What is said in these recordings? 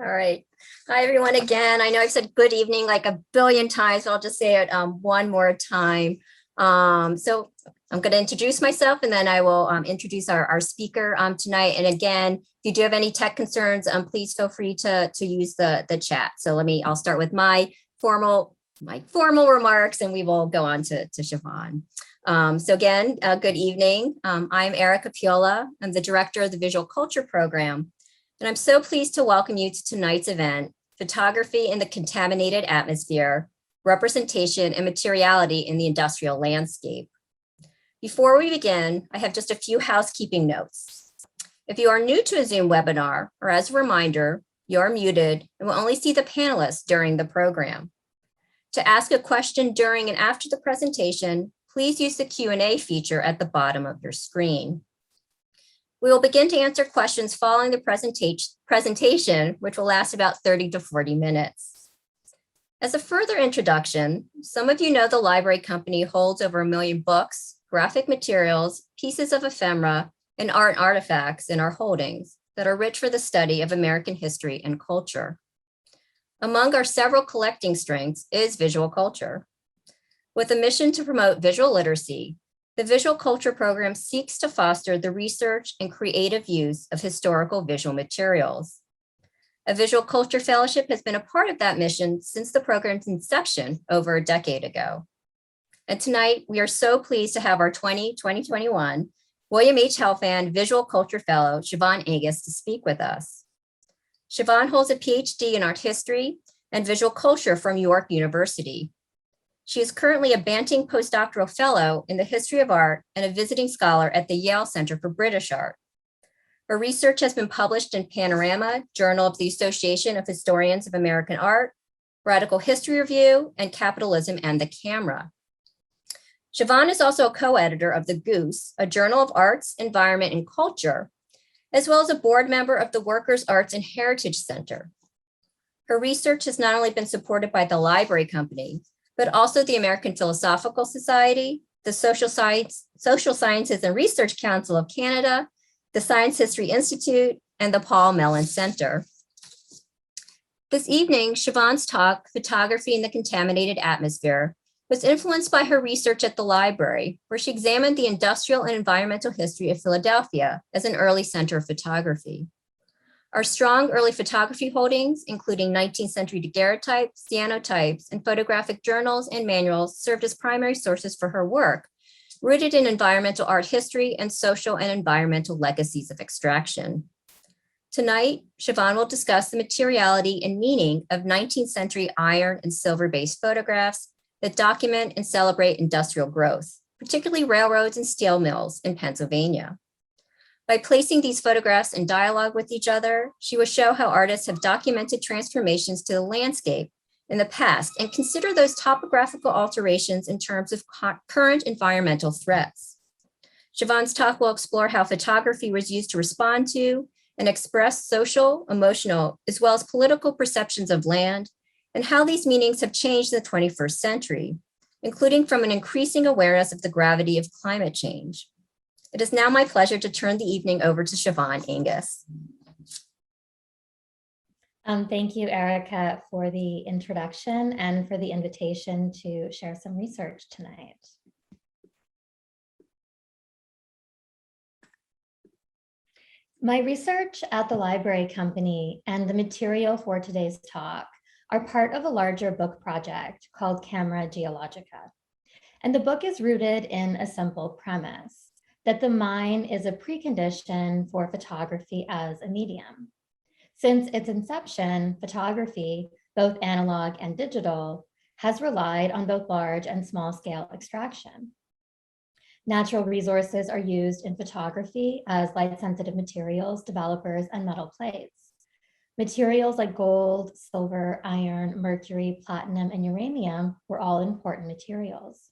All right. Hi, everyone, again. I know I've said good evening like a billion times, so I'll just say it one more time. So I'm going to introduce myself, and then I will introduce our speaker tonight. And again, if you do have any tech concerns, please feel free to use the chat. So I'll start with my formal remarks, and we will go on to Siobhan. So again, good evening. I'm Erica Piola. I'm the director of the Visual Culture Program. And I'm so pleased to welcome you to tonight's event, Photography in the Contaminated Atmosphere, Representation and Materiality in the Industrial Landscape. Before we begin, I have just a few housekeeping notes. If you are new to a Zoom webinar, or as a reminder, you are muted and will only see the panelists during the program. To ask a question during and after the presentation, please use the Q&A feature at the bottom of your screen. We will begin to answer questions following the presentation, which will last about 30 to 40 minutes. As a further introduction, some of you know the library company holds over 1 million books, graphic materials, pieces of ephemera, and art artifacts in our holdings that are rich for the study of American history and culture. Among our several collecting strengths is visual culture. With a mission to promote visual literacy, the Visual Culture Program seeks to foster the research and creative use of historical visual materials. A Visual Culture Fellowship has been a part of that mission since the program's inception over a decade ago. And tonight, we are so pleased to have our 2021 William H. Helfand Visual Culture Fellow, Siobhan Aegis, to speak with us. Siobhan holds a PhD in art history and visual culture from York University. She is currently a Banting Postdoctoral Fellow in the History of Art and a visiting scholar at the Yale Center for British Art. Her research has been published in Panorama, Journal of the Association of Historians of American Art, Radical History Review, and Capitalism and the Camera. Siobhan is also a co-editor of The Goose, a journal of arts, environment, and culture, as well as a board member of the Workers' Arts and Heritage Center. Her research has not only been supported by the library company, but also the American Philosophical Society, the Social Sciences and Research Council of Canada, the Science History Institute, and the Paul Mellon Center. This evening, Siobhan's talk, Photography in the Contaminated Atmosphere, was influenced by her research at the library, where she examined the industrial and environmental history of Philadelphia as an early center of photography. Our strong early photography holdings, including 19th century daguerreotypes, cyanotypes, and photographic journals and manuals, served as primary sources for her work, rooted in environmental art history and social and environmental legacies of extraction. Tonight, Siobhan will discuss the materiality and meaning of 19th century iron and silver-based photographs that document and celebrate industrial growth, particularly railroads and steel mills in Pennsylvania. By placing these photographs in dialogue with each other, she will show how artists have documented transformations to the landscape in the past and consider those topographical alterations in terms of current environmental threats. Siobhan's talk will explore how photography was used to respond to and express social, emotional, as well as political perceptions of land, and how these meanings have changed in the 21st century, including from an increasing awareness of the gravity of climate change. It is now my pleasure to turn the evening over to Siobhan Aegis. Thank you, Erica, for the introduction and for the invitation to share some research tonight. My research at the library company and the material for today's talk are part of a larger book project called Camera Geologica. And the book is rooted in a simple premise that the mine is a precondition for photography as a medium. Since its inception, photography, both analog and digital, has relied on both large and small scale extraction. Natural resources are used in photography as light-sensitive materials, developers, and metal plates. Materials like gold, silver, iron, mercury, platinum, and uranium were all important materials.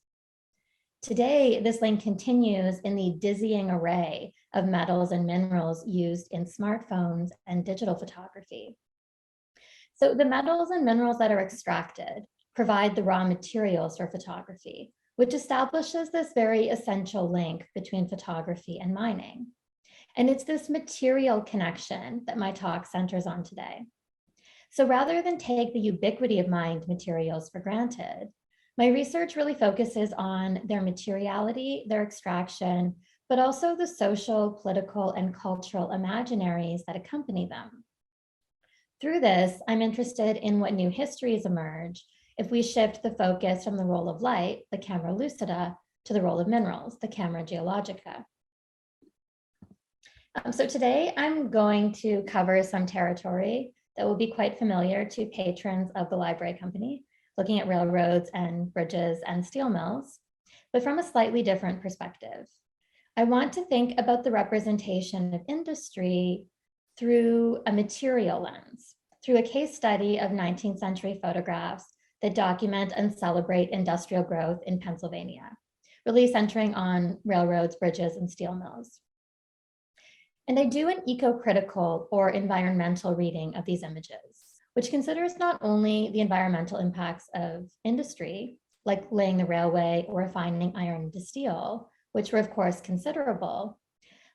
Today, this link continues in the dizzying array of metals and minerals used in smartphones and digital photography. So the metals and minerals that are extracted provide the raw materials for photography, which establishes this very essential link between photography and mining. And it's this material connection that my talk centers on today. So rather than take the ubiquity of mined materials for granted, my research really focuses on their materiality, their extraction, but also the social, political, and cultural imaginaries that accompany them. Through this, I'm interested in what new histories emerge if we shift the focus from the role of light, the camera lucida, to the role of minerals, the camera geologica. So today I'm going to cover some territory that will be quite familiar to patrons of the library company, looking at railroads and bridges and steel mills, but from a slightly different perspective. I want to think about the representation of industry through a material lens, through a case study of 19th century photographs that document and celebrate industrial growth in Pennsylvania, really centering on railroads, bridges, and steel mills. And I do an eco-critical or environmental reading of these images, which considers not only the environmental impacts of industry, like laying the railway or refining iron into steel, which were of course considerable,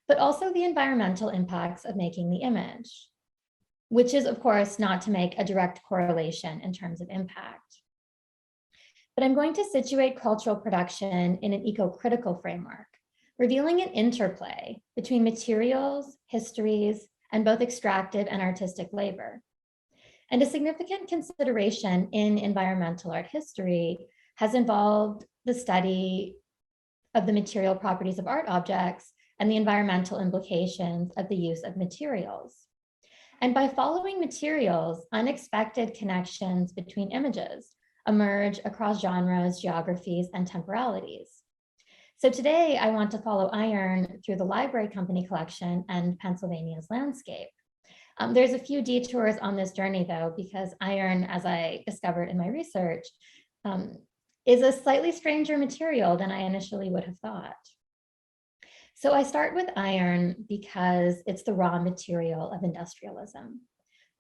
but also the environmental impacts of making the image, which is of course not to make a direct correlation in terms of impact. But I'm going to situate cultural production in an eco-critical framework, revealing an interplay between materials, histories, and both extractive and artistic labor. And a significant consideration in environmental art history has involved the study of the material properties of art objects and the environmental implications of the use of materials. And by following materials, unexpected connections between images emerge across genres, geographies, and temporalities. So today I want to follow iron through the library company collection and Pennsylvania's landscape. There's a few detours on this journey though, because iron, as I discovered in my research, is a slightly stranger material than I initially would have thought. So I start with iron because it's the raw material of industrialism.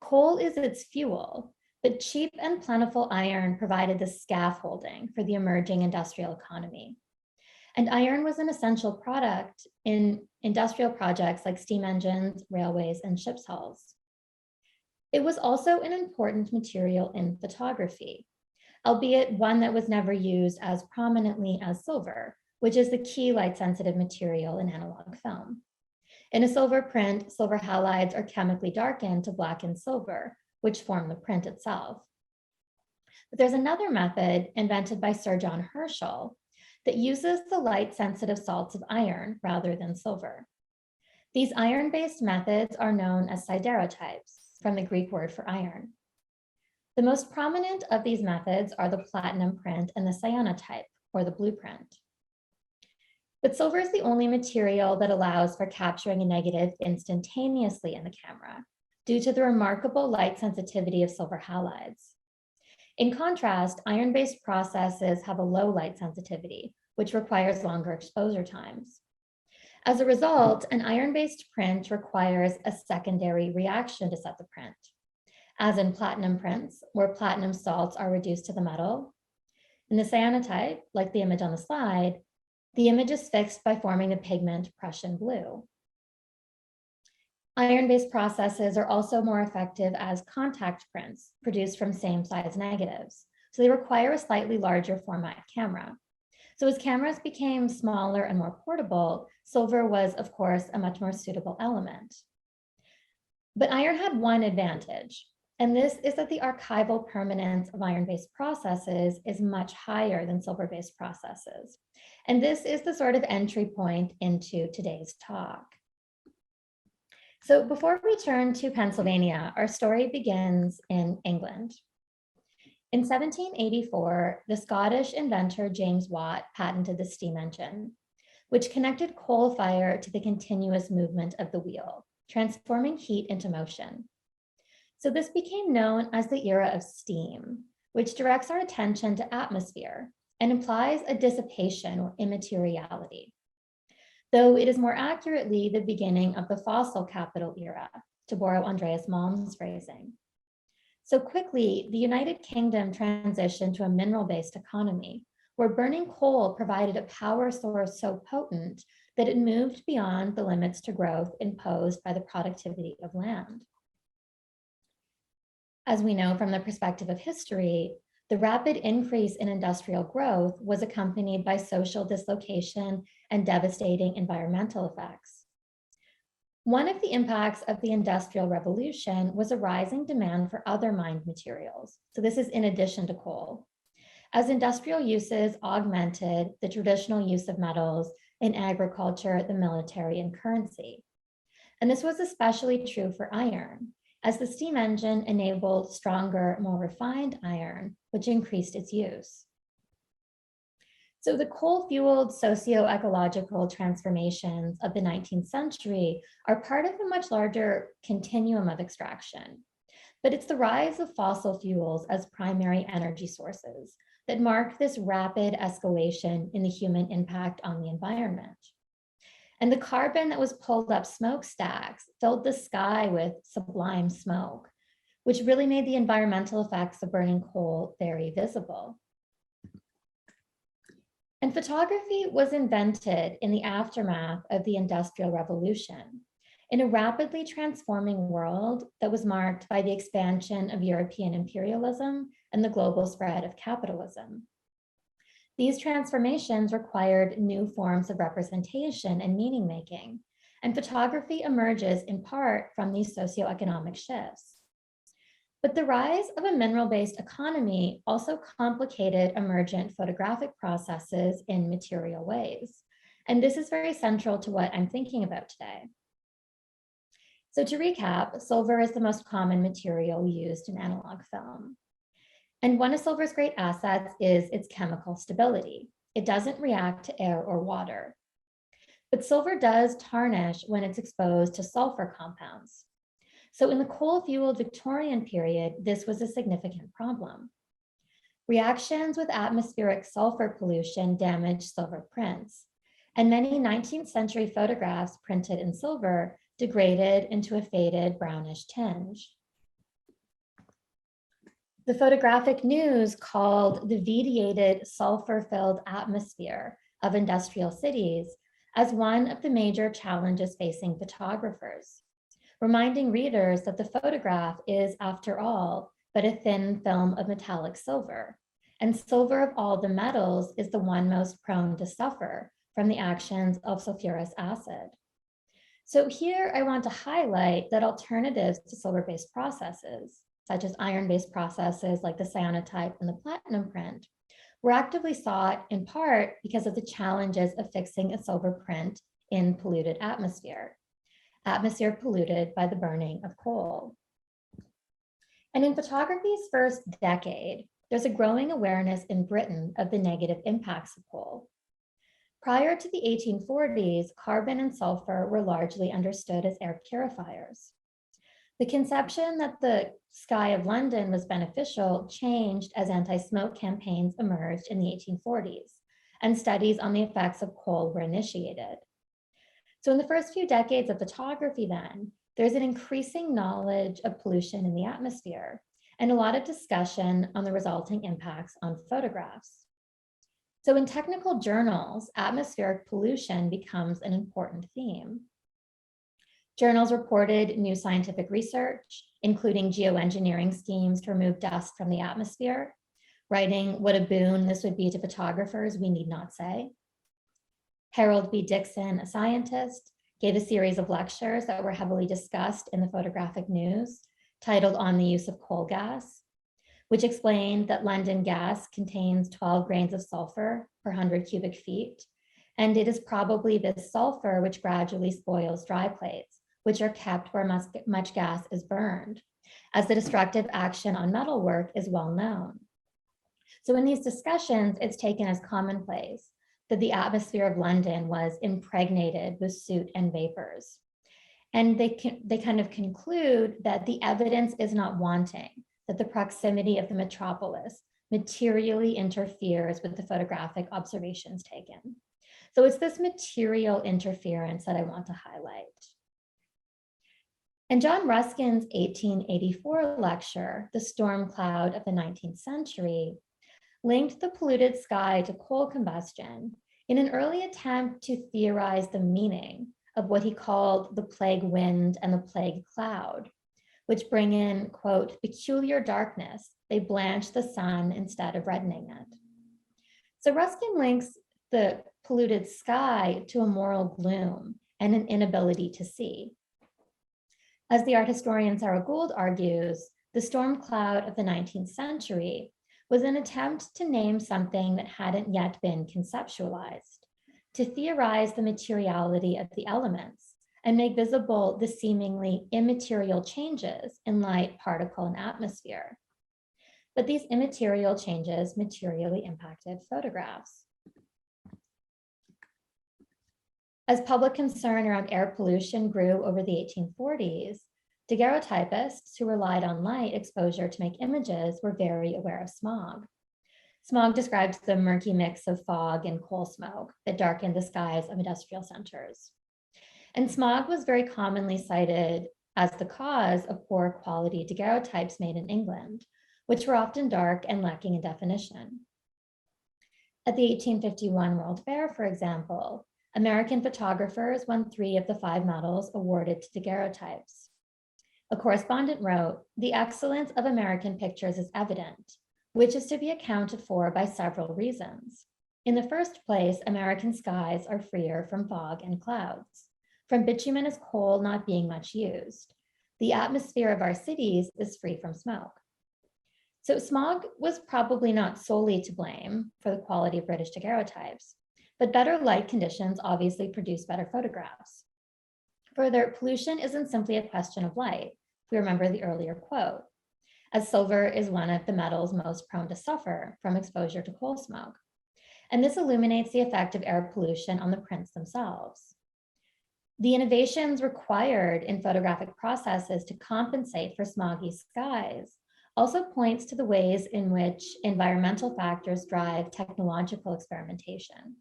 Coal is its fuel, but cheap and plentiful iron provided the scaffolding for the emerging industrial economy. And iron was an essential product in industrial projects like steam engines, railways, and ship's hulls. It was also an important material in photography, albeit one that was never used as prominently as silver, which is the key light-sensitive material in analog film. In a silver print, silver halides are chemically darkened to blacken silver, which form the print itself. But there's another method invented by Sir John Herschel that uses the light-sensitive salts of iron rather than silver. These iron-based methods are known as Cyderotypes, from the Greek word for iron. The most prominent of these methods are the platinum print and the cyanotype, or the blueprint. But silver is the only material that allows for capturing a negative instantaneously in the camera, due to the remarkable light sensitivity of silver halides. In contrast, iron-based processes have a low light sensitivity, which requires longer exposure times. As a result, an iron-based print requires a secondary reaction to set the print, as in platinum prints, where platinum salts are reduced to the metal. In the cyanotype, like the image on the slide, the image is fixed by forming the pigment Prussian blue. Iron-based processes are also more effective as contact prints produced from same size negatives. So they require a slightly larger format camera. So as cameras became smaller and more portable, silver was, of course, a much more suitable element. But iron had one advantage, and this is that the archival permanence of iron-based processes is much higher than silver-based processes. And this is the sort of entry point into today's talk. So before we turn to Pennsylvania, our story begins in England. In 1784, the Scottish inventor James Watt patented the steam engine, which connected coal fire to the continuous movement of the wheel, transforming heat into motion. So this became known as the era of steam, which directs our attention to atmosphere and implies a dissipation or immateriality, though it is more accurately the beginning of the fossil capital era, to borrow Andreas Malm's phrasing. So quickly, the United Kingdom transitioned to a mineral-based economy, where burning coal provided a power source so potent that it moved beyond the limits to growth imposed by the productivity of land. As we know from the perspective of history, the rapid increase in industrial growth was accompanied by social dislocation and devastating environmental effects. One of the impacts of the Industrial Revolution was a rising demand for other mined materials. So this is in addition to coal. As industrial uses augmented the traditional use of metals in agriculture, the military, and currency. And this was especially true for iron, as the steam engine enabled stronger, more refined iron, which increased its use. So the coal-fueled socio-ecological transformations of the 19th century are part of a much larger continuum of extraction. But it's the rise of fossil fuels as primary energy sources that marked this rapid escalation in the human impact on the environment. And the carbon that was pulled up smokestacks filled the sky with sublime smoke, which really made the environmental effects of burning coal very visible. And photography was invented in the aftermath of the Industrial Revolution in a rapidly transforming world that was marked by the expansion of European imperialism and the global spread of capitalism. These transformations required new forms of representation and meaning making, and photography emerges in part from these socioeconomic shifts. But the rise of a mineral-based economy also complicated emergent photographic processes in material ways. And this is very central to what I'm thinking about today. So to recap, silver is the most common material used in analog film. And one of silver's great assets is its chemical stability. It doesn't react to air or water. But silver does tarnish when it's exposed to sulfur compounds. So in the coal-fueled Victorian period, this was a significant problem. Reactions with atmospheric sulfur pollution damaged silver prints, and many 19th century photographs printed in silver degraded into a faded brownish tinge. The photographic news called the vitiated sulfur-filled atmosphere of industrial cities as one of the major challenges facing photographers, reminding readers that the photograph is, after all, but a thin film of metallic silver, and silver of all the metals is the one most prone to suffer from the actions of sulfurous acid. So here I want to highlight that alternatives to silver-based processes, such as iron-based processes like the cyanotype and the platinum print, were actively sought in part because of the challenges of fixing a silver print in polluted atmosphere polluted by the burning of coal. And in photography's first decade, there's a growing awareness in Britain of the negative impacts of coal. Prior to the 1840s, carbon and sulfur were largely understood as air purifiers. The conception that the sky of London was beneficial changed as anti-smoke campaigns emerged in the 1840s, and studies on the effects of coal were initiated. So in the first few decades of photography then, there's an increasing knowledge of pollution in the atmosphere and a lot of discussion on the resulting impacts on photographs. So in technical journals, atmospheric pollution becomes an important theme. Journals reported new scientific research, including geoengineering schemes to remove dust from the atmosphere, writing what a boon this would be to photographers, we need not say. Harold B. Dixon, a scientist, gave a series of lectures that were heavily discussed in the photographic news, titled On the Use of Coal Gas, which explained that London gas contains 12 grains of sulfur per 100 cubic feet, and it is probably this sulfur which gradually spoils dry plates, which are kept where much gas is burned, as the destructive action on metalwork is well known. So in these discussions, it's taken as commonplace that the atmosphere of London was impregnated with soot and vapors. And they kind of conclude that the evidence is not wanting, that the proximity of the metropolis materially interferes with the photographic observations taken. So it's this material interference that I want to highlight. And John Ruskin's 1884 lecture, The Storm Cloud of the 19th Century, linked the polluted sky to coal combustion in an early attempt to theorize the meaning of what he called the plague wind and the plague cloud, which bring in, quote, peculiar darkness. They blanch the sun instead of reddening it. So Ruskin links the polluted sky to a moral gloom and an inability to see. As the art historian Sarah Gould argues, the storm cloud of the 19th century was an attempt to name something that hadn't yet been conceptualized, to theorize the materiality of the elements and make visible the seemingly immaterial changes in light, particle, and atmosphere. But these immaterial changes materially impacted photographs. As public concern around air pollution grew over the 1840s, daguerreotypists who relied on light exposure to make images were very aware of smog. Smog describes the murky mix of fog and coal smoke that darkened the skies of industrial centers. And smog was very commonly cited as the cause of poor quality daguerreotypes made in England, which were often dark and lacking in definition. At the 1851 World Fair, for example, American photographers won 3 of the 5 medals awarded to daguerreotypes. A correspondent wrote, "The excellence of American pictures is evident, which is to be accounted for by several reasons. In the first place, American skies are freer from fog and clouds, from bituminous coal not being much used. The atmosphere of our cities is free from smoke." So smog was probably not solely to blame for the quality of British daguerreotypes, but better light conditions obviously produce better photographs. Further, pollution isn't simply a question of light, if we remember the earlier quote, as silver is one of the metals most prone to suffer from exposure to coal smoke. And this illuminates the effect of air pollution on the prints themselves. The innovations required in photographic processes to compensate for smoggy skies also points to the ways in which environmental factors drive technological experimentation.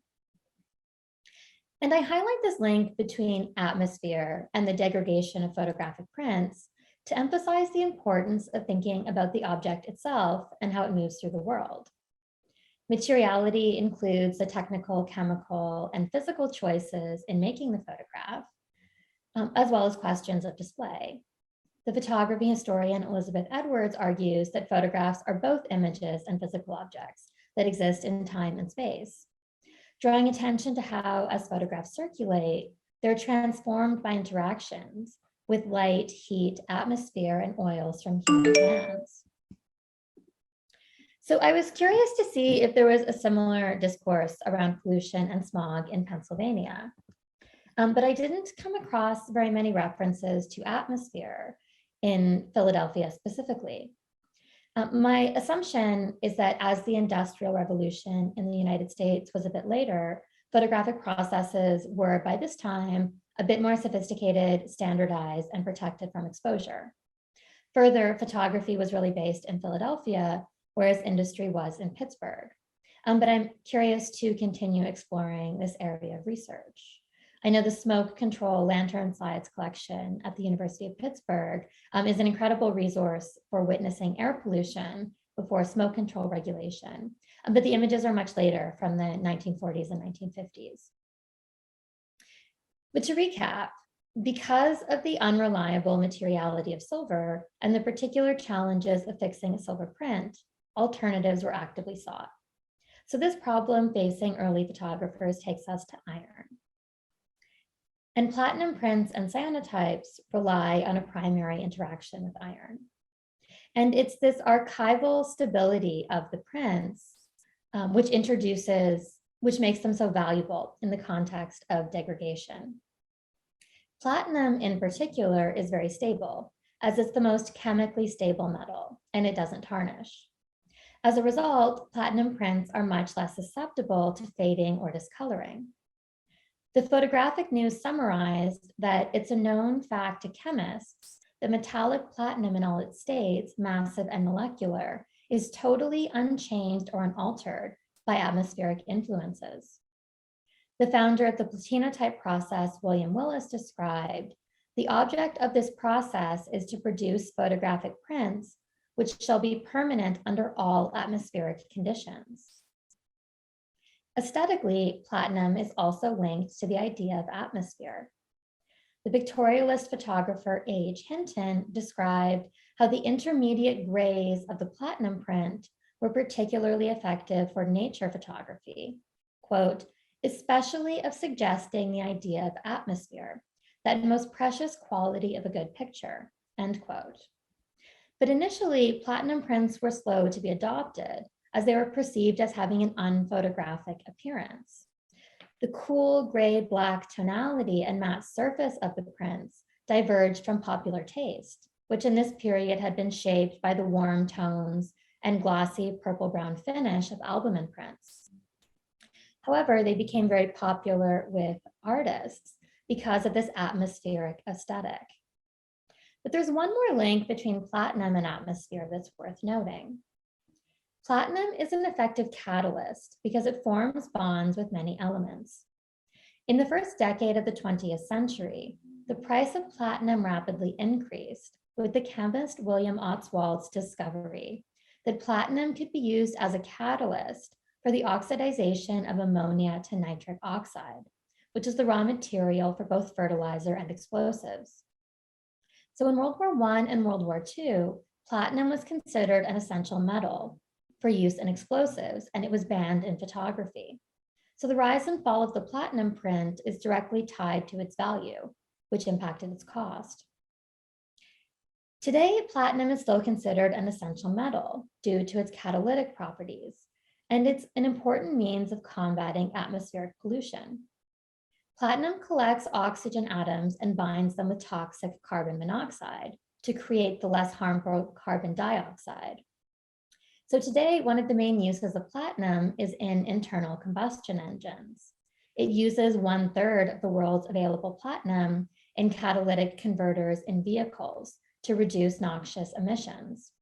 And I highlight this link between atmosphere and the degradation of photographic prints to emphasize the importance of thinking about the object itself and how it moves through the world. Materiality includes the technical, chemical, and physical choices in making the photograph, as well as questions of display. The photography historian Elizabeth Edwards argues that photographs are both images and physical objects that exist in time and space, drawing attention to how, as photographs circulate, they're transformed by interactions with light, heat, atmosphere, and oils from human hands. So I was curious to see if there was a similar discourse around pollution and smog in Pennsylvania, but I didn't come across very many references to atmosphere in Philadelphia specifically. My assumption is that as the Industrial Revolution in the United States was a bit later, photographic processes were by this time a bit more sophisticated, standardized, and protected from exposure. Further, photography was really based in Philadelphia, whereas industry was in Pittsburgh. But I'm curious to continue exploring this area of research. I know the Smoke Control Lantern Slides collection at the University of Pittsburgh is an incredible resource for witnessing air pollution before smoke control regulation, but the images are much later, from the 1940s and 1950s. But to recap, because of the unreliable materiality of silver and the particular challenges of fixing a silver print, alternatives were actively sought. So this problem facing early photographers takes us to iron. And platinum prints and cyanotypes rely on a primary interaction with iron. And it's this archival stability of the prints which makes them so valuable in the context of degradation. Platinum in particular is very stable, as it's the most chemically stable metal, and it doesn't tarnish. As a result, platinum prints are much less susceptible to fading or discoloring. The photographic news summarized that it's a known fact to chemists that metallic platinum in all its states, massive and molecular, is totally unchanged or unaltered by atmospheric influences. The founder of the platinotype process, William Willis, described, "The object of this process is to produce photographic prints which shall be permanent under all atmospheric conditions." Aesthetically, platinum is also linked to the idea of atmosphere. the pictorialist photographer H. Hinton described how the intermediate grays of the platinum print were particularly effective for nature photography, quote, especially of suggesting the idea of atmosphere, that most precious quality of a good picture, end quote. But initially, platinum prints were slow to be adopted as they were perceived as having an unphotographic appearance. The cool gray-black tonality and matte surface of the prints diverged from popular taste, which in this period had been shaped by the warm tones and glossy purple-brown finish of albumin prints. However, they became very popular with artists because of this atmospheric aesthetic. But there's one more link between platinum and atmosphere that's worth noting. Platinum is an effective catalyst because it forms bonds with many elements. In the first decade of the 20th century, the price of platinum rapidly increased with the chemist William Ostwald's discovery that platinum could be used as a catalyst for the oxidization of ammonia to nitric oxide, which is the raw material for both fertilizer and explosives. So in World War I and World War II, platinum was considered an essential metal for use in explosives, and it was banned in photography. So the rise and fall of the platinum print is directly tied to its value, which impacted its cost. Today, platinum is still considered an essential metal due to its catalytic properties, and it's an important means of combating atmospheric pollution. Platinum collects oxygen atoms and binds them with toxic carbon monoxide to create the less harmful carbon dioxide. So today, one of the main uses of platinum is in internal combustion engines. It uses 1/3 of the world's available platinum in catalytic converters in vehicles to reduce noxious emissions.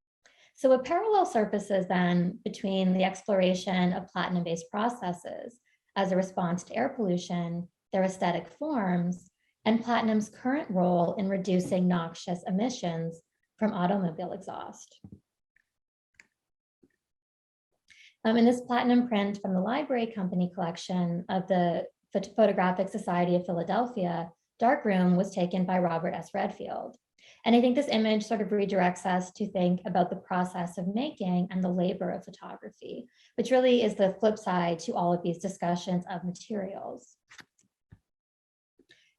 So a parallel surfaces then between the exploration of platinum-based processes as a response to air pollution, their aesthetic forms, and platinum's current role in reducing noxious emissions from automobile exhaust. In this platinum print from the Library Company collection of the Photographic Society of Philadelphia, Darkroom was taken by Robert S. Redfield. And I think this image sort of redirects us to think about the process of making and the labor of photography, which really is the flip side to all of these discussions of materials.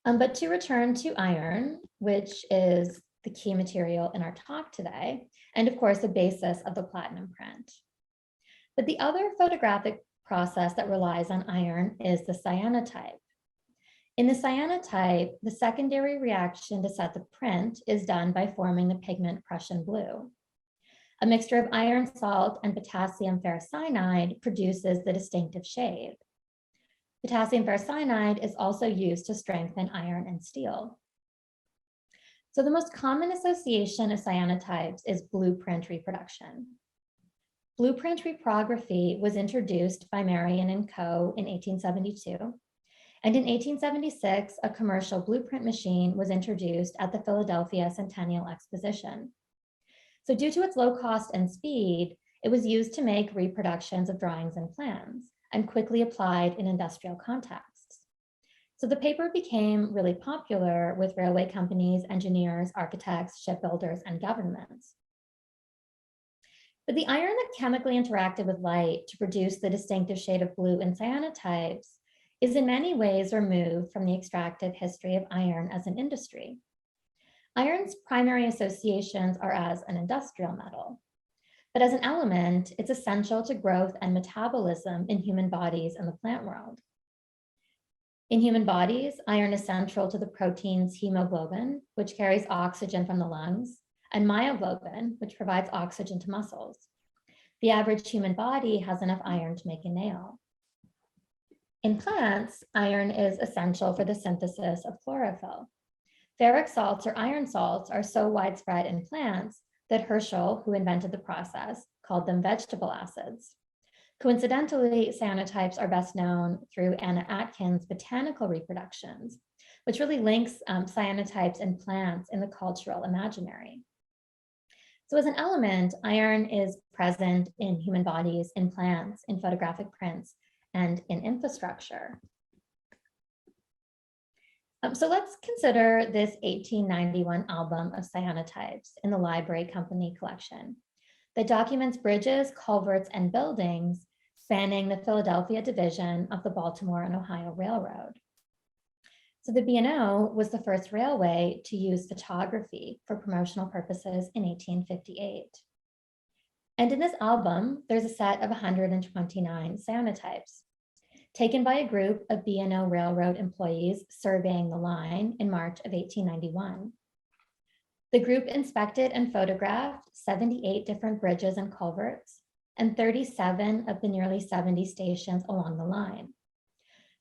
But to return to iron, which is the key material in our talk today, and of course, the basis of the platinum print. But the other photographic process that relies on iron is the cyanotype. In the cyanotype, the secondary reaction to set the print is done by forming the pigment Prussian blue. A mixture of iron salt and potassium ferricyanide produces the distinctive shade. Potassium ferricyanide is also used to strengthen iron and steel. So the most common association of cyanotypes is blueprint reproduction. Blueprint reprography was introduced by Marion and Co. in 1872. And in 1876, a commercial blueprint machine was introduced at the Philadelphia Centennial Exposition. So due to its low cost and speed, it was used to make reproductions of drawings and plans and quickly applied in industrial contexts. So the paper became really popular with railway companies, engineers, architects, shipbuilders, and governments. But the iron that chemically interacted with light to produce the distinctive shade of blue in cyanotypes is in many ways removed from the extractive history of iron as an industry. Iron's primary associations are as an industrial metal, but as an element, it's essential to growth and metabolism in human bodies and the plant world. In human bodies, iron is central to the proteins hemoglobin, which carries oxygen from the lungs, and myoglobin, which provides oxygen to muscles. The average human body has enough iron to make a nail. In plants, iron is essential for the synthesis of chlorophyll. Ferric salts or iron salts are so widespread in plants that Herschel, who invented the process, called them vegetable acids. Coincidentally, cyanotypes are best known through Anna Atkins' botanical reproductions, which really links cyanotypes and plants in the cultural imaginary. So as an element, iron is present in human bodies, in plants, in photographic prints, and in infrastructure. So let's consider this 1891 album of cyanotypes in the Library Company collection that documents bridges, culverts, and buildings spanning the Philadelphia division of the Baltimore and Ohio Railroad. So the B&O was the first railway to use photography for promotional purposes in 1858. And in this album, there's a set of 129 cyanotypes taken by a group of B&O Railroad employees surveying the line in March of 1891. The group inspected and photographed 78 different bridges and culverts and 37 of the nearly 70 stations along the line.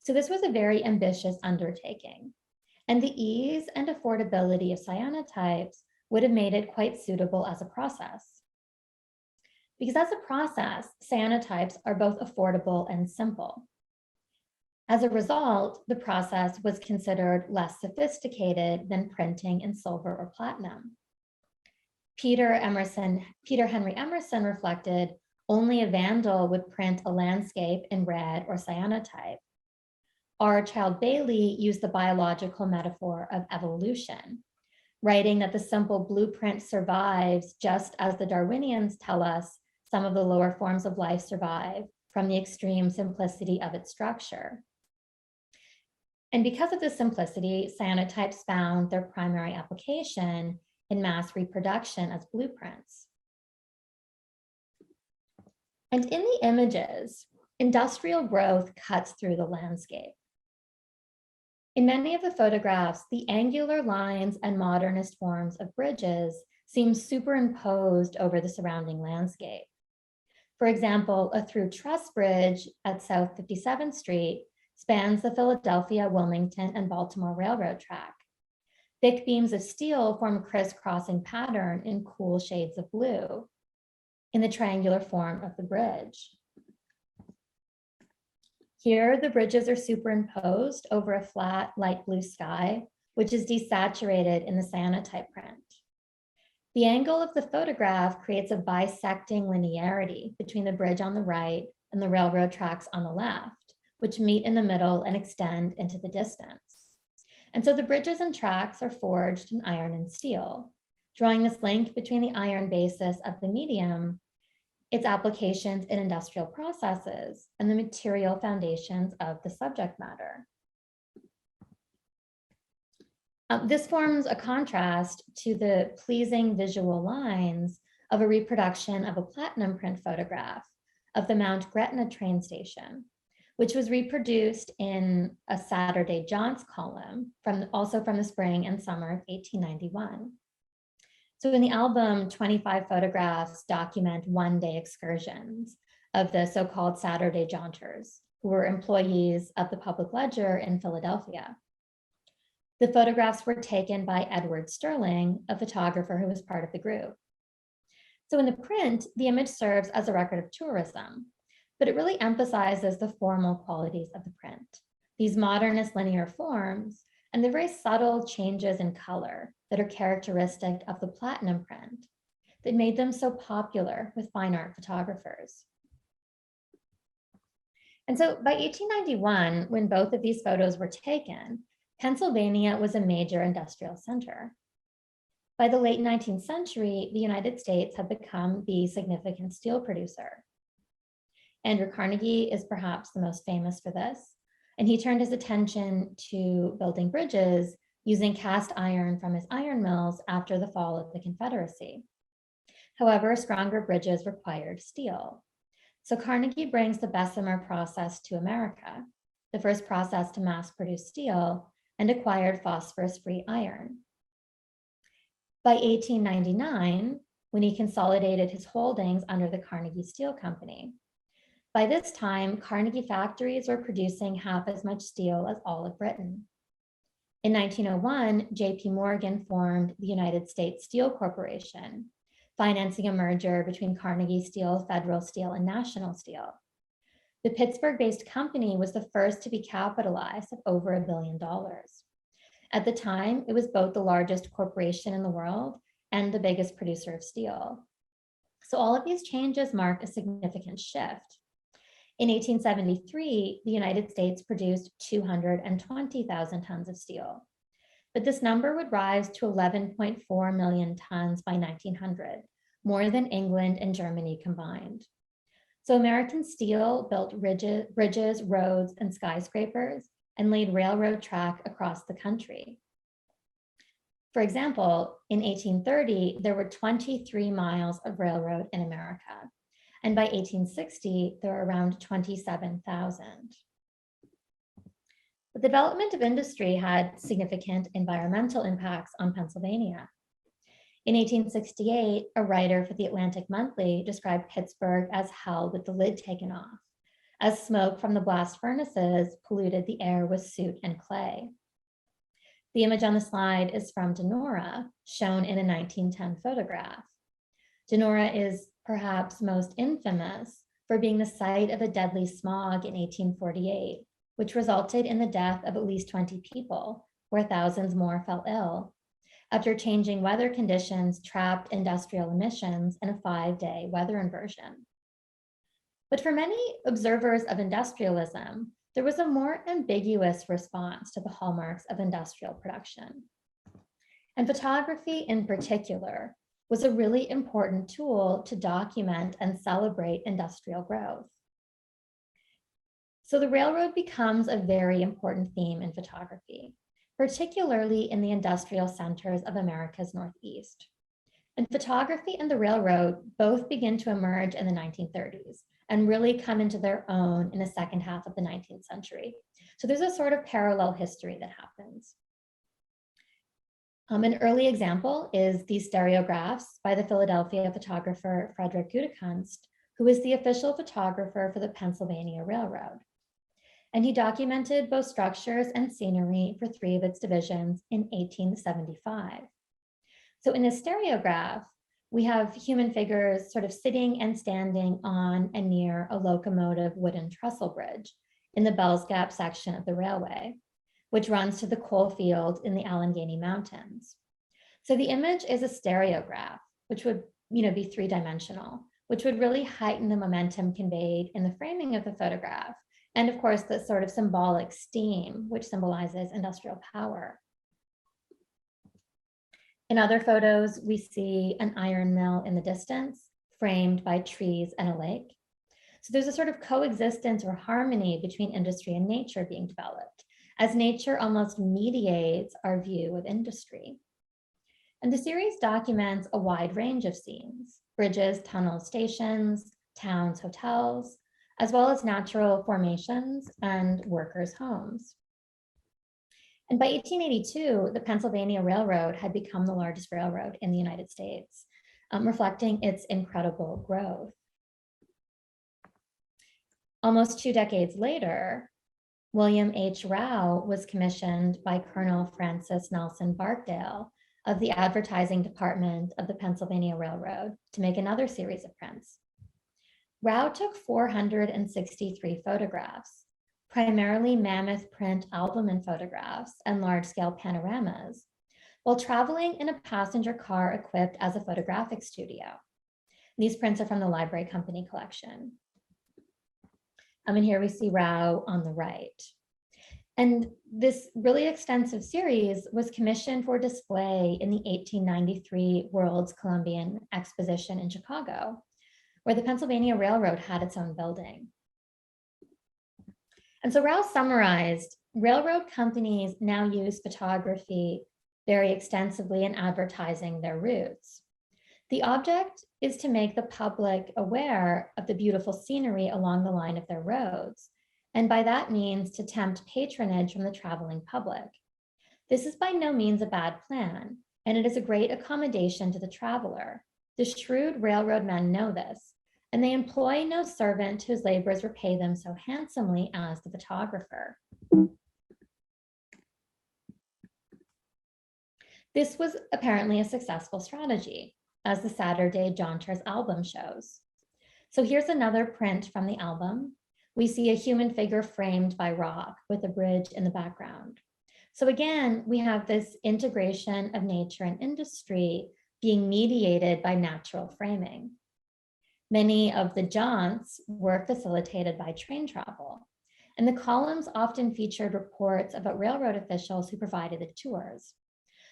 So this was a very ambitious undertaking, and the ease and affordability of cyanotypes would have made it quite suitable as a process. Because as a process, cyanotypes are both affordable and simple. As a result, the process was considered less sophisticated than printing in silver or platinum. Peter Henry Emerson reflected, only a vandal would print a landscape in red or cyanotype. R. Child Bailey used the biological metaphor of evolution, writing that the simple blueprint survives just as the Darwinians tell us some of the lower forms of life survive from the extreme simplicity of its structure. And because of this simplicity, cyanotypes found their primary application in mass reproduction as blueprints. And in the images, industrial growth cuts through the landscape. In many of the photographs, the angular lines and modernist forms of bridges seem superimposed over the surrounding landscape. For example, a through truss bridge at South 57th Street spans the Philadelphia, Wilmington, and Baltimore Railroad track. Thick beams of steel form a crisscrossing pattern in cool shades of blue in the triangular form of the bridge. Here, the bridges are superimposed over a flat light blue sky, which is desaturated in the cyanotype print. The angle of the photograph creates a bisecting linearity between the bridge on the right and the railroad tracks on the left, which meet in the middle and extend into the distance. And so the bridges and tracks are forged in iron and steel, drawing this link between the iron basis of the medium, its applications in industrial processes, and the material foundations of the subject matter. This forms a contrast to the pleasing visual lines of a reproduction of a platinum print photograph of the Mount Gretna train station, which was reproduced in a Saturday Jaunts column also from the spring and summer of 1891. So in the album, 25 photographs document one-day excursions of the so-called Saturday Jaunters, who were employees of the Public Ledger in Philadelphia. The photographs were taken by Edward Sterling, a photographer who was part of the group. So in the print, the image serves as a record of tourism, but it really emphasizes the formal qualities of the print, these modernist linear forms, and the very subtle changes in color that are characteristic of the platinum print that made them so popular with fine art photographers. And so by 1891, when both of these photos were taken, Pennsylvania was a major industrial center. By the late 19th century, the United States had become the significant steel producer. Andrew Carnegie is perhaps the most famous for this, and he turned his attention to building bridges using cast iron from his iron mills after the fall of the Confederacy. However, stronger bridges required steel. So Carnegie brings the Bessemer process to America, the first process to mass produce steel, and acquired phosphorus-free iron. By 1899, when he consolidated his holdings under the Carnegie Steel Company, by this time, Carnegie factories were producing half as much steel as all of Britain. In 1901, J.P. Morgan formed the United States Steel Corporation, financing a merger between Carnegie Steel, Federal Steel, and National Steel. The Pittsburgh-based company was the first to be capitalized at over $1 billion. At the time, it was both the largest corporation in the world and the biggest producer of steel. So all of these changes marked a significant shift. In 1873, the United States produced 220,000 tons of steel, but this number would rise to 11.4 million tons by 1900, more than England and Germany combined. So American steel built bridges, roads, and skyscrapers and laid railroad track across the country. For example, in 1830, there were 23 miles of railroad in America. And by 1860, there were around 27,000. The development of industry had significant environmental impacts on Pennsylvania. In 1868, a writer for the Atlantic Monthly described Pittsburgh as hell with the lid taken off, as smoke from the blast furnaces polluted the air with soot and clay. The image on the slide is from Donora, shown in a 1910 photograph. Donora is perhaps most infamous for being the site of a deadly smog in 1848, which resulted in the death of at least 20 people, where thousands more fell ill, after changing weather conditions trapped industrial emissions in a 5-day weather inversion. But for many observers of industrialism, there was a more ambiguous response to the hallmarks of industrial production. And photography in particular was a really important tool to document and celebrate industrial growth. So the railroad becomes a very important theme in photography, particularly in the industrial centers of America's Northeast. And photography and the railroad both begin to emerge in the 1930s and really come into their own in the second half of the 19th century. So there's a sort of parallel history that happens. An early example is these stereographs by the Philadelphia photographer Frederick Gutekunst, who is the official photographer for the Pennsylvania Railroad. And he documented both structures and scenery for 3 of its divisions in 1875. So in this stereograph, we have human figures sort of sitting and standing on and near a locomotive wooden trestle bridge in the Bell's Gap section of the railway, which runs to the coal field in the Allegheny Mountains. So the image is a stereograph, which would be 3-dimensional, which would really heighten the momentum conveyed in the framing of the photograph. And of course, the sort of symbolic steam, which symbolizes industrial power. In other photos, we see an iron mill in the distance, framed by trees and a lake. So there's a sort of coexistence or harmony between industry and nature being developed, as nature almost mediates our view of industry. And the series documents a wide range of scenes: bridges, tunnels, stations, towns, hotels, as well as natural formations and workers' homes. And by 1882, the Pennsylvania Railroad had become the largest railroad in the United States, reflecting its incredible growth. Almost 2 decades later, William H. Rao was commissioned by Colonel Francis Nelson Barkdale of the advertising department of the Pennsylvania Railroad to make another series of prints. Rao took 463 photographs, primarily mammoth print albumin photographs and large-scale panoramas, while traveling in a passenger car equipped as a photographic studio. These prints are from the Library Company collection. And here we see Rao on the right. And this really extensive series was commissioned for display in the 1893 World's Columbian Exposition in Chicago, where the Pennsylvania Railroad had its own building. And so Rao summarized, railroad companies now use photography very extensively in advertising their routes. The object is to make the public aware of the beautiful scenery along the line of their roads, and by that means to tempt patronage from the traveling public. This is by no means a bad plan, and it is a great accommodation to the traveler. The shrewd railroad men know this, and they employ no servant whose labors repay them so handsomely as the photographer. This was apparently a successful strategy, as the Saturday Jaunters album shows. So here's another print from the album. We see a human figure framed by rock with a bridge in the background. So again, we have this integration of nature and industry being mediated by natural framing. Many of the jaunts were facilitated by train travel, and the columns often featured reports about railroad officials who provided the tours.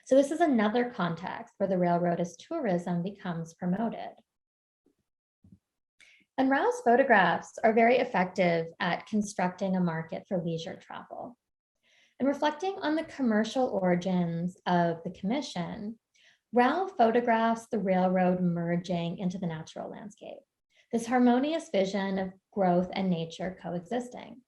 So this is another context where the railroad as tourism becomes promoted. And Rao's photographs are very effective at constructing a market for leisure travel. And reflecting on the commercial origins of the commission, Rao photographs the railroad merging into the natural landscape, this harmonious vision of growth and nature coexisting.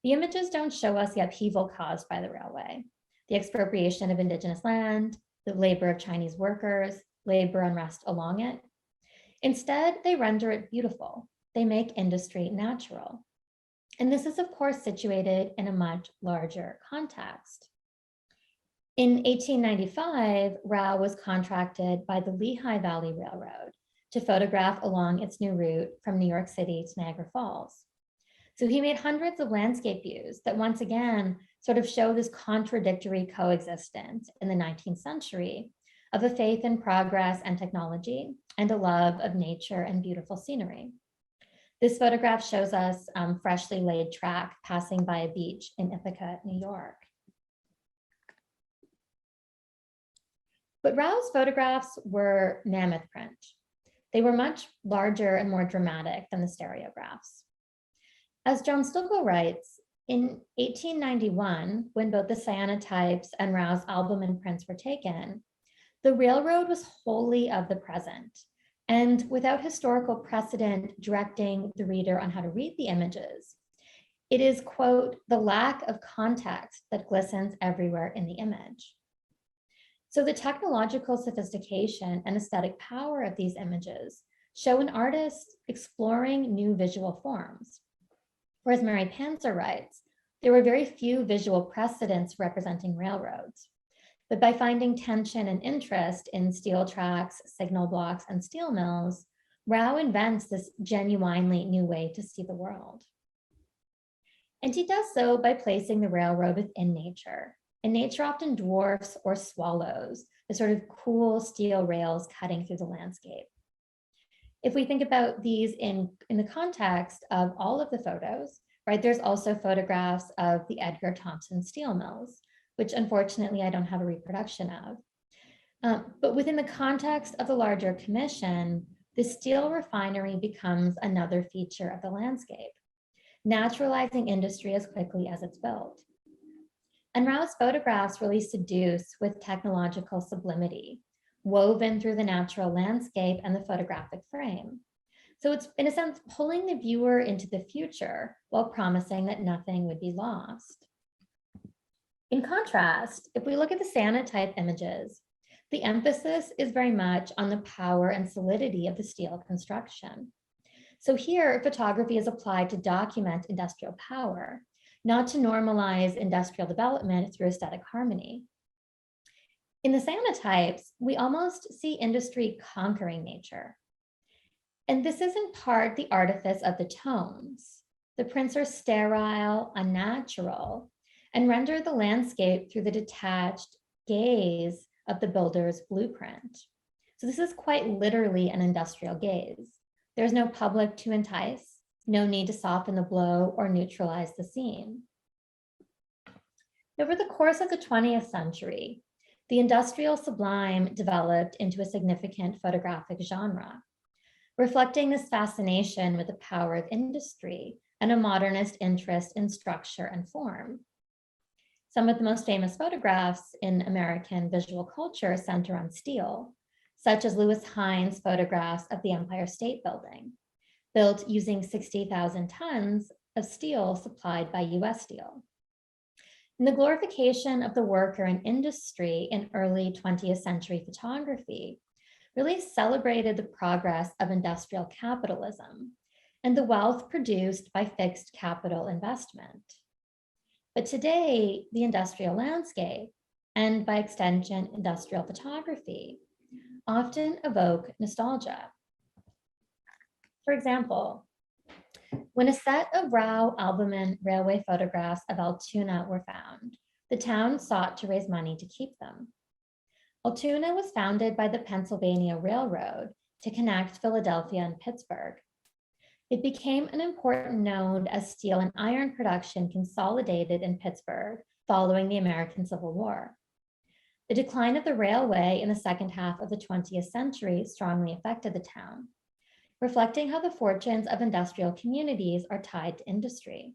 The images don't show us the upheaval caused by the railway, the expropriation of indigenous land, the labor of Chinese workers, labor unrest along it. Instead, they render it beautiful. They make industry natural. And this is, of course, situated in a much larger context. In 1895, Rao was contracted by the Lehigh Valley Railroad to photograph along its new route from New York City to Niagara Falls. So he made hundreds of landscape views that once again sort of show this contradictory coexistence in the 19th century of a faith in progress and technology and a love of nature and beautiful scenery. This photograph shows us freshly laid track passing by a beach in Ithaca, New York. But Rao's photographs were mammoth print. They were much larger and more dramatic than the stereographs. As John Stuckel writes, in 1891, when both the cyanotypes and Rao's album and prints were taken, the railroad was wholly of the present. And without historical precedent directing the reader on how to read the images, it is, quote, the lack of context that glistens everywhere in the image. So the technological sophistication and aesthetic power of these images show an artist exploring new visual forms. Or as Mary Panzer writes, there were very few visual precedents representing railroads. But by finding tension and interest in steel tracks, signal blocks, and steel mills, Rao invents this genuinely new way to see the world. And he does so by placing the railroad within nature. And nature often dwarfs or swallows the sort of cool steel rails cutting through the landscape. If we think about these in the context of all of the photos, right, there's also photographs of the Edgar Thomson steel mills, which unfortunately I don't have a reproduction of. But within the context of the larger commission, the steel refinery becomes another feature of the landscape, naturalizing industry as quickly as it's built. And Rao's photographs really seduce with technological sublimity, woven through the natural landscape and the photographic frame. So it's, in a sense, pulling the viewer into the future while promising that nothing would be lost. In contrast, if we look at the Cyanotype images, the emphasis is very much on the power and solidity of the steel construction. So here, photography is applied to document industrial power, not to normalize industrial development through aesthetic harmony. In the Cyanotypes, we almost see industry conquering nature. And this is in part the artifice of the tones. The prints are sterile, unnatural, and render the landscape through the detached gaze of the builder's blueprint. So this is quite literally an industrial gaze. There's no public to entice, no need to soften the blow or neutralize the scene. Over the course of the 20th century, the industrial sublime developed into a significant photographic genre, reflecting this fascination with the power of industry and a modernist interest in structure and form. Some of the most famous photographs in American visual culture center on steel, such as Lewis Hines' photographs of the Empire State Building, built using 60,000 tons of steel supplied by US Steel. And the glorification of the worker and industry in early 20th century photography really celebrated the progress of industrial capitalism and the wealth produced by fixed capital investment. But today, the industrial landscape, and by extension, industrial photography, often evoke nostalgia. For example, when a set of Rao Albumin railway photographs of Altoona were found, the town sought to raise money to keep them. Altoona was founded by the Pennsylvania Railroad to connect Philadelphia and Pittsburgh. It became an important node as steel and iron production consolidated in Pittsburgh following the American Civil War. the decline of the railway in the second half of the 20th century strongly affected the town, reflecting how the fortunes of industrial communities are tied to industry.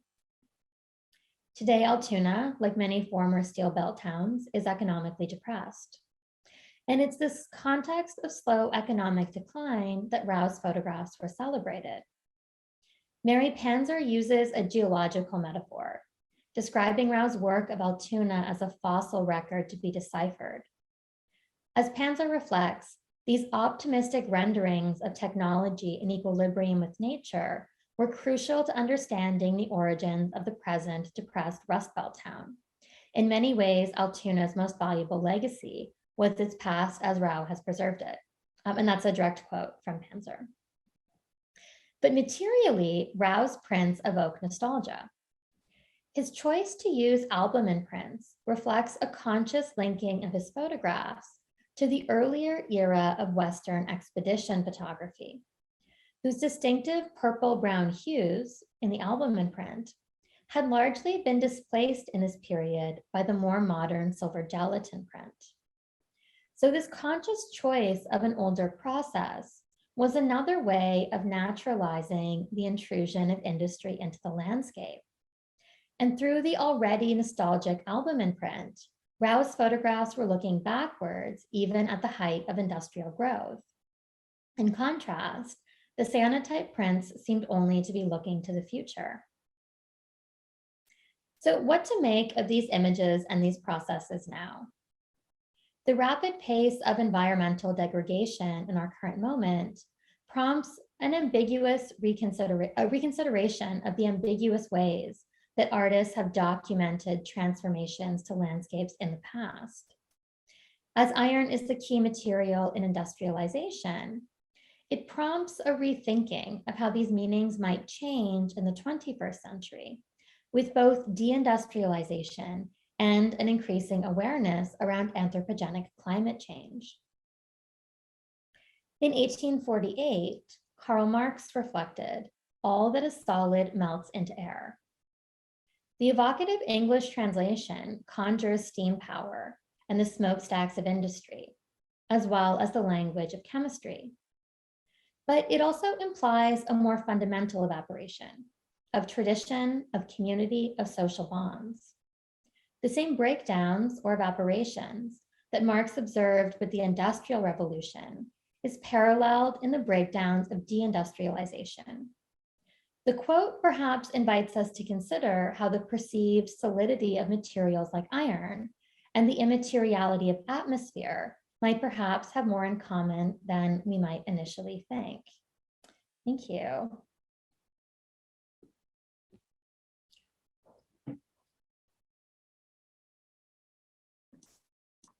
Today, Altoona, like many former Steel Belt towns, is economically depressed. And it's this context of slow economic decline that Rau's photographs were celebrated. Mary Panzer uses a geological metaphor, describing Rau's work of Altoona as a fossil record to be deciphered. As Panzer reflects, these optimistic renderings of technology in equilibrium with nature were crucial to understanding the origins of the present depressed Rust Belt town. In many ways, Altoona's most valuable legacy was its past as Rau has preserved it. And that's a direct quote from Panzer. But materially, Rau's prints evoke nostalgia. His choice to use album imprints reflects a conscious linking of his photographs to the earlier era of Western expedition photography, whose distinctive purple-brown hues in the album imprint had largely been displaced in this period by the more modern silver gelatin print. So this conscious choice of an older process was another way of naturalizing the intrusion of industry into the landscape. And through the already nostalgic album imprint, Rau's photographs were looking backwards, even at the height of industrial growth. In contrast, the cyanotype prints seemed only to be looking to the future. So what to make of these images and these processes now? The rapid pace of environmental degradation in our current moment prompts an ambiguous reconsideration of the ambiguous ways that artists have documented transformations to landscapes in the past. As iron is the key material in industrialization, it prompts a rethinking of how these meanings might change in the 21st century, with both deindustrialization and an increasing awareness around anthropogenic climate change. In 1848, Karl Marx reflected, "All that is solid melts into air." The evocative English translation conjures steam power and the smokestacks of industry, as well as the language of chemistry. But it also implies a more fundamental evaporation of tradition, of community, of social bonds. The same breakdowns or evaporations that Marx observed with the Industrial Revolution is paralleled in the breakdowns of deindustrialization. The quote perhaps invites us to consider how the perceived solidity of materials like iron and the immateriality of atmosphere might perhaps have more in common than we might initially think. Thank you.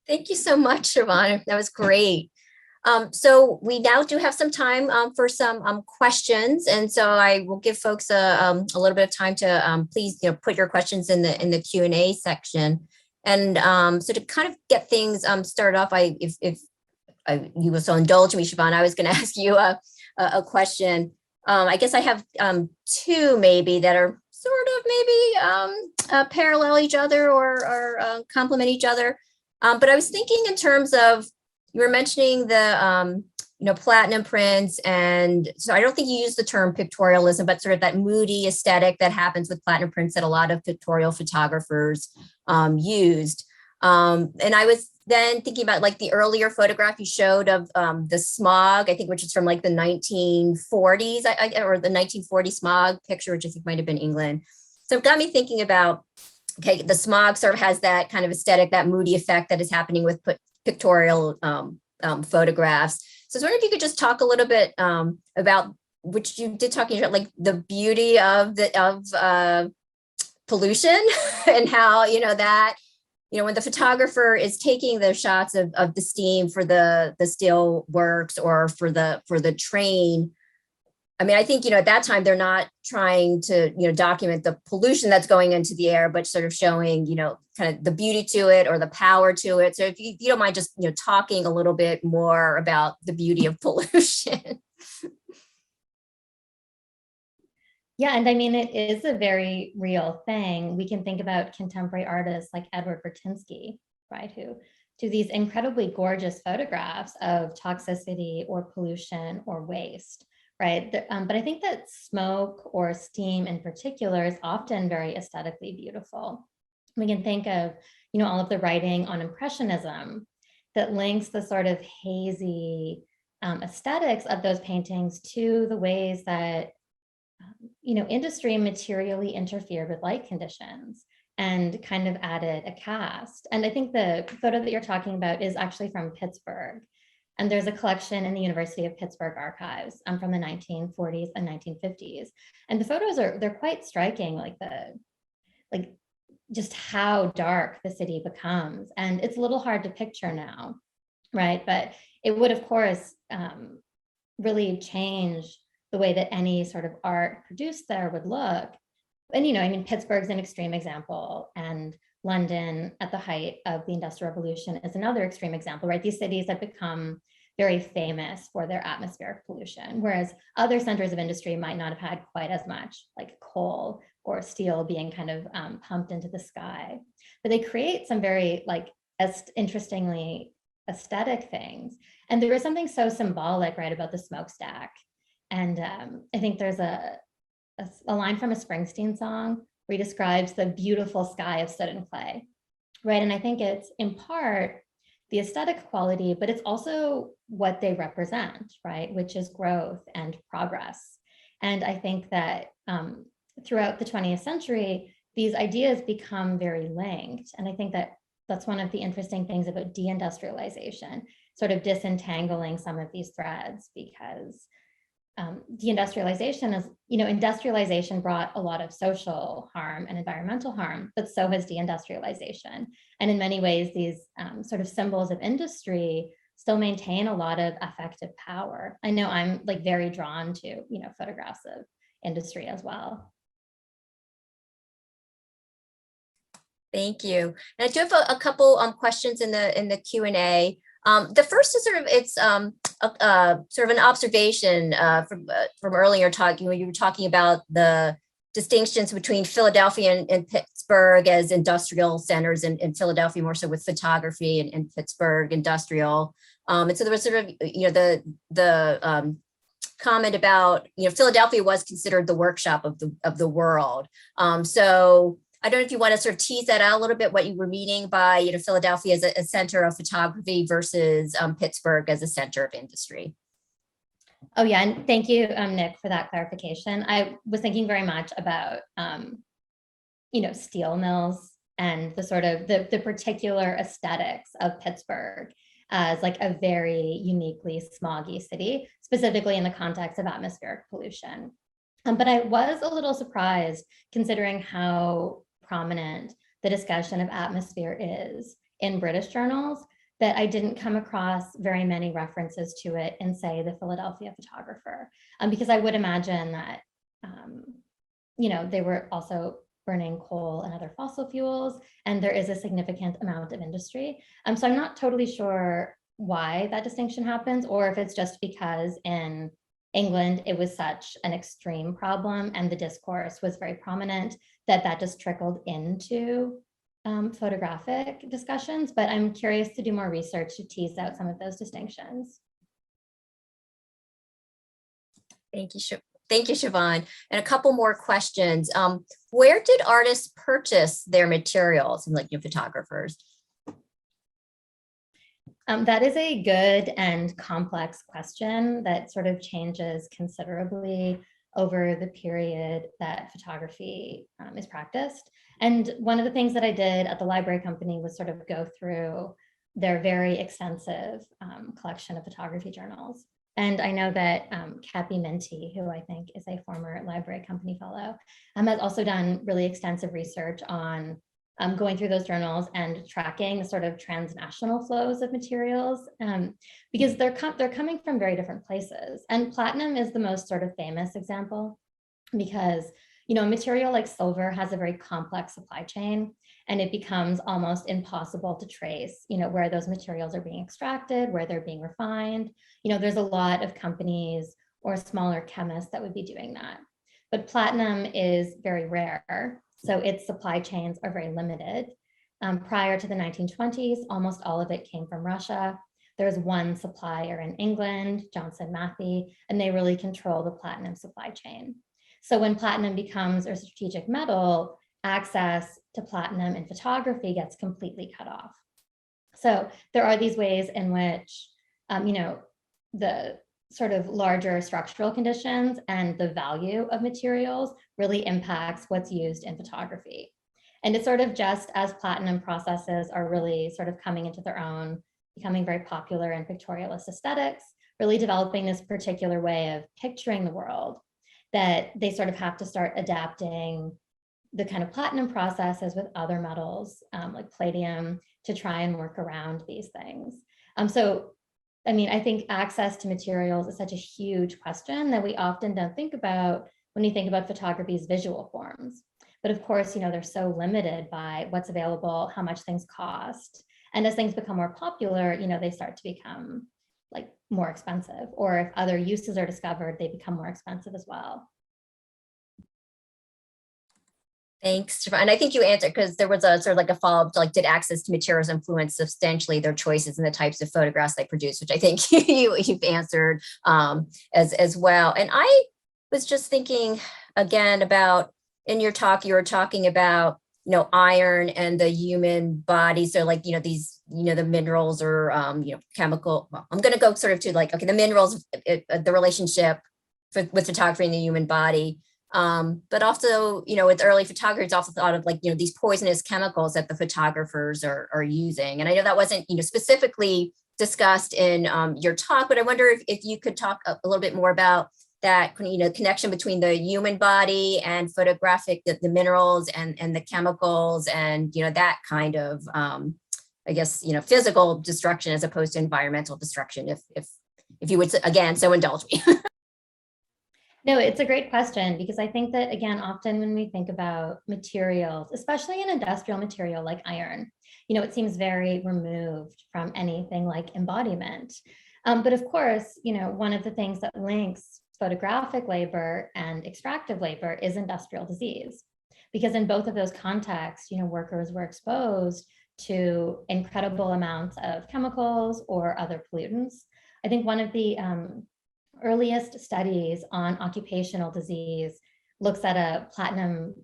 Thank you so much, Siobhan. That was great. So we now do have some time for some questions, and so I will give folks a little bit of time to please put your questions in the Q&A section. And so to kind of get things started off, if you will so indulge me, Siobhan, I was going to ask you a question. I guess I have two maybe that are sort of maybe parallel each other or complement each other. But I was thinking in terms of, you were mentioning the platinum prints, and so I don't think you use the term pictorialism, but sort of that moody aesthetic that happens with platinum prints that a lot of pictorial photographers used. And I was then thinking about like the earlier photograph you showed of the smog, I think, which is from like the 1940s, or the 1940 smog picture, which I think might have been England. So it got me thinking about, okay, the smog sort of has that kind of aesthetic, that moody effect that is happening with pictorial photographs. So I was wondering if you could just talk a little bit about, which you did talking about, like the beauty of pollution and how, that, when the photographer is taking the shots of the steam for the steel works or for the train. I mean, I think, at that time, they're not trying to, document the pollution that's going into the air, but sort of showing, kind of the beauty to it or the power to it. So if you don't mind just, talking a little bit more about the beauty of pollution. Yeah, and I mean, it is a very real thing. We can think about contemporary artists like Edward Vertinsky, right, who to these incredibly gorgeous photographs of toxicity or pollution or waste, right? But I think that smoke or steam in particular is often very aesthetically beautiful. We can think of, all of the writing on Impressionism that links the sort of hazy aesthetics of those paintings to the ways that, industry materially interfered with light conditions and kind of added a cast. And I think the photo that you're talking about is actually from Pittsburgh. And there's a collection in the University of Pittsburgh archives from the 1940s and 1950s. And the photos they're quite striking, like just how dark the city becomes. And it's a little hard to picture now, right? But it would, of course, really change the way that any sort of art produced there would look. And, Pittsburgh's an extreme example, and London at the height of the Industrial Revolution is another extreme example, right? These cities have become very famous for their atmospheric pollution, whereas other centers of industry might not have had quite as much, like coal or steel being kind of pumped into the sky. But they create some very interestingly aesthetic things. And there is something so symbolic, right, about the smokestack. And I think there's a line from a Springsteen song where he describes the beautiful sky of soot and clay, right? And I think it's in part the aesthetic quality, but it's also what they represent, right? Which is growth and progress. And I think that throughout the 20th century, these ideas become very linked. And I think that that's one of the interesting things about deindustrialization, sort of disentangling some of these threads, because deindustrialization is, industrialization brought a lot of social harm and environmental harm, but so has deindustrialization. And in many ways, these sort of symbols of industry still maintain a lot of affective power. I know I'm very drawn to, photographs of industry as well. Thank you. And I do have a couple questions in the Q&A. The first is sort of an observation from earlier talking when you were talking about the distinctions between Philadelphia and Pittsburgh as industrial centers, and Philadelphia more so with photography, and Pittsburgh industrial. And so there was sort of the comment about Philadelphia was considered the workshop of the world. So I don't know if you want to sort of tease that out a little bit, what you were meaning by Philadelphia as a center of photography versus Pittsburgh as a center of industry. Oh yeah, and thank you, Nick, for that clarification. I was thinking very much about steel mills and the sort of the particular aesthetics of Pittsburgh as a very uniquely smoggy city, specifically in the context of atmospheric pollution. But I was a little surprised considering how prominent the discussion of atmosphere is in British journals, that I didn't come across very many references to it in, say, the Philadelphia Photographer, because I would imagine that, they were also burning coal and other fossil fuels, and there is a significant amount of industry. So I'm not totally sure why that distinction happens, or if it's just because in England, it was such an extreme problem and the discourse was very prominent that just trickled into photographic discussions. But I'm curious to do more research to tease out some of those distinctions. Thank you, Siobhan. And a couple more questions. Where did artists purchase their materials, and photographers? That is a good and complex question that sort of changes considerably over the period that photography is practiced. And one of the things that I did at the library company was sort of go through their very extensive collection of photography journals. And I know that Cappy Minty, who I think is a former library company fellow, has also done really extensive research on going through those journals and tracking the sort of transnational flows of materials, because they're coming from very different places. And platinum is the most sort of famous example, because a material like silver has a very complex supply chain, and it becomes almost impossible to trace where those materials are being extracted, where they're being refined. There's a lot of companies or smaller chemists that would be doing that. But platinum is very rare, so its supply chains are very limited. Prior to the 1920s, almost all of it came from Russia. There's one supplier in England, Johnson Matthey, and they really control the platinum supply chain. So when platinum becomes a strategic metal, access to platinum in photography gets completely cut off. So there are these ways in which, the sort of larger structural conditions and the value of materials really impacts what's used in photography. And it's sort of just as platinum processes are really sort of coming into their own, becoming very popular in pictorialist aesthetics, really developing this particular way of picturing the world, that they sort of have to start adapting the kind of platinum processes with other metals like palladium to try and work around these things. I think access to materials is such a huge question that we often don't think about when we think about photography's visual forms. But of course, they're so limited by what's available, how much things cost. And as things become more popular, they start to become like more expensive, or if other uses are discovered, they become more expensive as well. Thanks, Siobhan. And I think you answered, because there was a sort of like a follow-up to like, did access to materials influence substantially their choices and the types of photographs they produce, which I think you've answered as well. And I was just thinking again about, in your talk, you were talking about, iron and the human body. So like, these, the minerals or, chemical, well, I'm going to go sort of to like, okay, the minerals, the relationship with photography and the human body. But also, with early photography, it's also thought of like, these poisonous chemicals that the photographers are using. And I know that wasn't, specifically discussed in your talk, but I wonder if you could talk a little bit more about that, connection between the human body and photographic, the minerals and the chemicals and, that kind of, I guess, physical destruction as opposed to environmental destruction, if you would, again, so indulge me. No, it's a great question, because I think that, again, often when we think about materials, especially an industrial material like iron, it seems very removed from anything like embodiment. But of course, one of the things that links photographic labor and extractive labor is industrial disease, because in both of those contexts, workers were exposed to incredible amounts of chemicals or other pollutants. I think one of the earliest studies on occupational disease looks at a platinum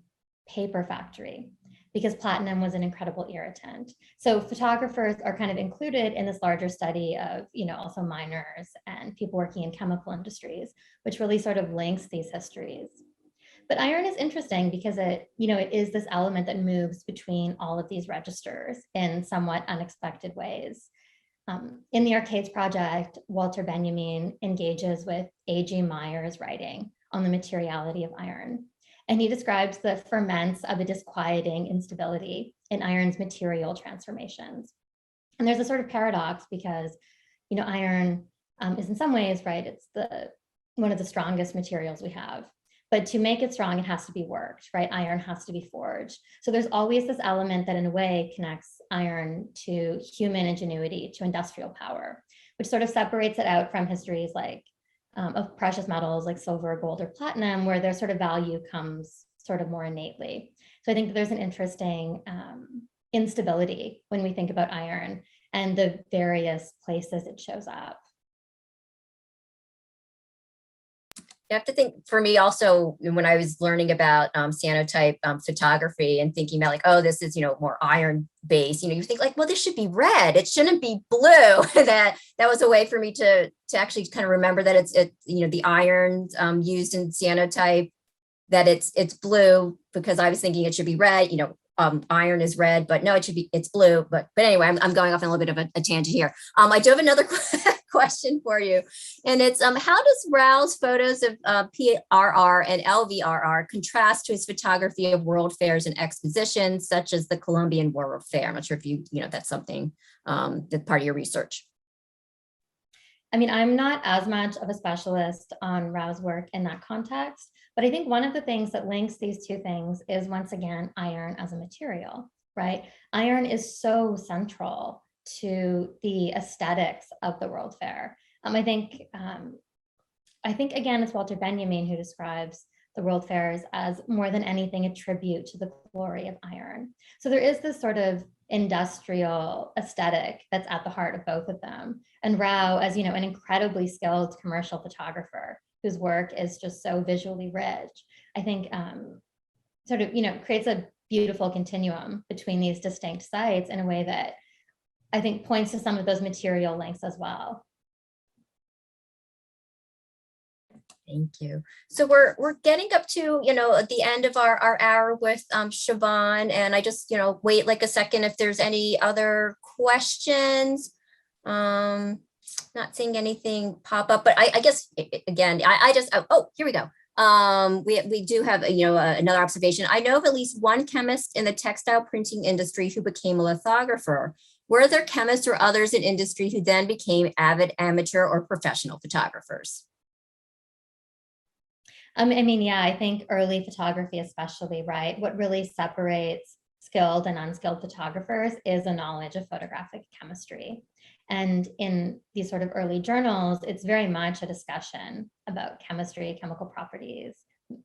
paper factory, because platinum was an incredible irritant. So photographers are kind of included in this larger study of, also miners and people working in chemical industries, which really sort of links these histories. But iron is interesting because it is this element that moves between all of these registers in somewhat unexpected ways. In the Arcades project, Walter Benjamin engages with A.G. Meyer's writing on the materiality of iron. And he describes the ferments of a disquieting instability in iron's material transformations. And there's a sort of paradox because, iron is in some ways, right, it's one of the strongest materials we have. But to make it strong, it has to be worked, right? Iron has to be forged. So there's always this element that in a way connects iron to human ingenuity, to industrial power, which sort of separates it out from histories like of precious metals like silver, gold, or platinum, where their sort of value comes sort of more innately. So I think that there's an interesting instability when we think about iron and the various places it shows up. You have to think, for me also, when I was learning about cyanotype photography and thinking about like, oh, this is, more iron based, you think like, well, this should be red. It shouldn't be blue. that was a way for me to actually kind of remember that it's the iron used in cyanotype, that it's blue, because I was thinking it should be red, iron is red, but no, it's blue. But anyway, I'm going off on a little bit of a tangent here. I do have another question for you, and it's how does Rao's photos of PRR and LVRR contrast to his photography of world fairs and expositions, such as the Colombian World Fair? I'm not sure if that's something that's part of your research. I mean, I'm not as much of a specialist on Rao's work in that context, but I think one of the things that links these two things is, once again, iron as a material, right? Iron is so central to the aesthetics of the World Fair. I think again, it's Walter Benjamin who describes the World Fairs as more than anything a tribute to the glory of iron. So there is this sort of industrial aesthetic that's at the heart of both of them. And Rao, as you know, an incredibly skilled commercial photographer whose work is just so visually rich, I think sort of, creates a beautiful continuum between these distinct sites in a way that I think points to some of those material links as well. Thank you. So we're getting up to, at the end of our hour with Siobhan, and I just, wait like a second if there's any other questions. Not seeing anything pop up, but I guess again, I just, oh, here we go. We do have, another observation. I know of at least one chemist in the textile printing industry who became a lithographer. Were there chemists or others in industry who then became avid amateur or professional photographers? Yeah, I think early photography, especially, right? What really separates skilled and unskilled photographers is a knowledge of photographic chemistry. And in these sort of early journals, it's very much a discussion about chemistry, chemical properties,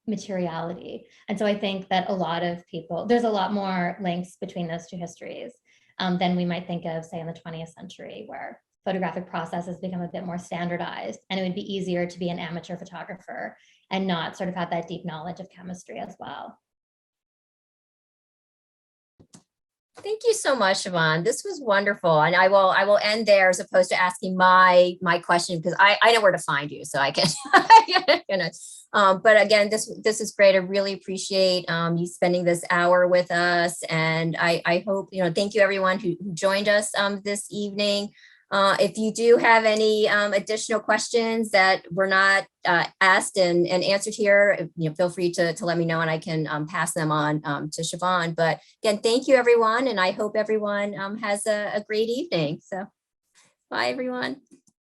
materiality. And so I think that a lot of people, there's a lot more links between those two histories than we might think of, say, in the 20th century, where photographic process has become a bit more standardized, and it would be easier to be an amateur photographer and not sort of have that deep knowledge of chemistry as well. Thank you so much, Siobhan. This was wonderful. And I will end there as opposed to asking my question, because I know where to find you, so I can, but again, this is great. I really appreciate you spending this hour with us. And I hope, thank you everyone who joined us this evening. If you do have any additional questions that were not asked and answered here, feel free to let me know, and I can pass them on to Siobhan. But again, thank you, everyone, and I hope everyone has a great evening. So bye, everyone.